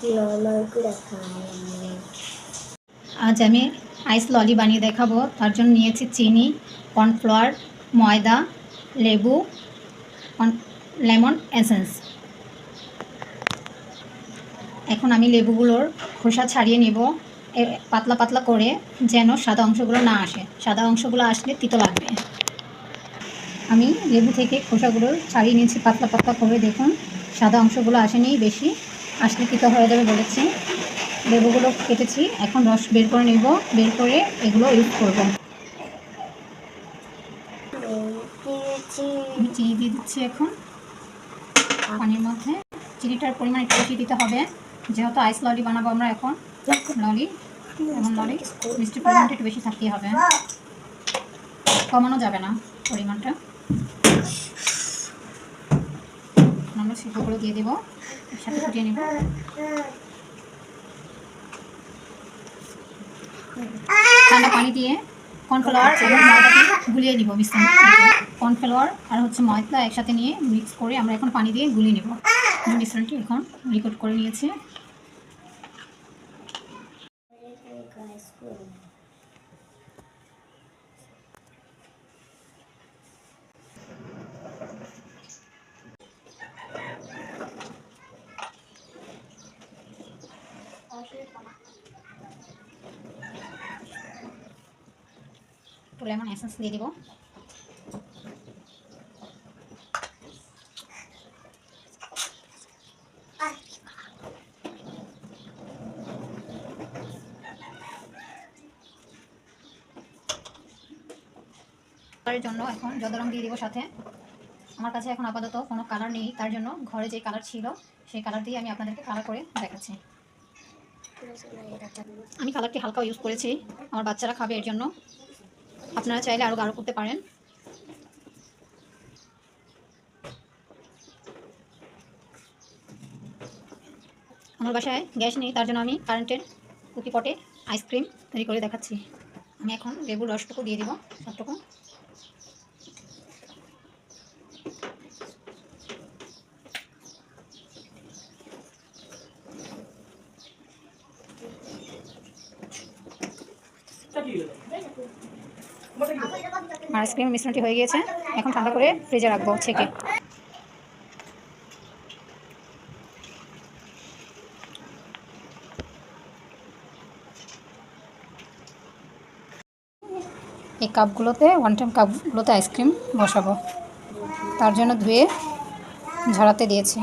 Normal করে খাই। আজ আমি আইস ললি বানিয়ে দেখাবো। তার জন্য নিয়েছি চিনি, কর্নফ্লাওয়ার, ময়দা, লেবু, লেমন এসেন্স। এখন আমি লেবুগুলোর খোসা ছাড়িয়ে নেব পাতলা পাতলা করে, যেন সাদা অংশগুলো না আসে। সাদা অংশগুলো আসলে তিতো লাগবে। আমি লেবু থেকে খোসাগুলো ছাড়িয়ে নিয়েছি পাতলা পাতলা করে। দেখুন, সাদা অংশগুলো আসেনি, বেশি আসলে তিতো হয়ে যাবে বলেছি। লেবুগুলো কেটেছি, এখন রস বের করে নেব। বের করে এগুলো ইউজ করব। আমি চিনি দিয়ে দিচ্ছি এখন পানির মধ্যে। চিনিটার পরিমাণ একটু বেশি দিতে হবে, যেহেতু আইস ললি বানাবো আমরা এখন। ললি এবং ললি মিষ্টির পরিমাণটা একটু বেশি থাকতেই হবে, কমানো যাবে না পরিমাণটা। আমরা শিল্পগুলো দিয়ে দেবো, একসাথে ফুটিয়ে নেব। ঠান্ডা পানি দিয়ে কর্নফ্লাওয়ার এবং ময়দাকে গুলিয়ে নিব। মিশ্রণ কর্নফ্লাওয়ার আর ময়দা একসাথে নিয়ে মিক্স করে আমরা এখন পানি দিয়ে গুলিয়ে নেব। মিশ্রণটি এখন রেকর্ড করে নিয়েছি। একটু লেমন এসেন্স দিয়ে দিব। কালারের জন্য এখন জর্দা রং দিয়ে দিব সাথে। আমার কাছে এখন আপাতত কোনো কালার নেই, তার জন্য ঘরে যে কালার ছিল সেই কালার দিয়ে আমি আপনাদেরকে কালার করে দেখাচ্ছি। আমি কালারটি হালকা ইউজ করেছি, আমার বাচ্চারা খাবে এর জন্য। আপনারা চাইলে আরও গাঢ় করতে পারেন। আমার বাসায় গ্যাস নেই, তার জন্য আমি কারেন্টের কুকি পটে আইসক্রিম তৈরি করে দেখাচ্ছি। আমি এখন লেবুর রসটুকু দিয়ে দিব, সবটুকু। আর আইসক্রিম মিশ্রণটি হয়ে গিয়েছে, এখন ঠান্ডা করে ফ্রিজে রাখবো ছেঁকে। এই কাপগুলোতে, ওয়ান টাইম কাপগুলোতে আইসক্রিম বসাবো, তার জন্য ধুয়ে ঝরাতে দিয়েছি।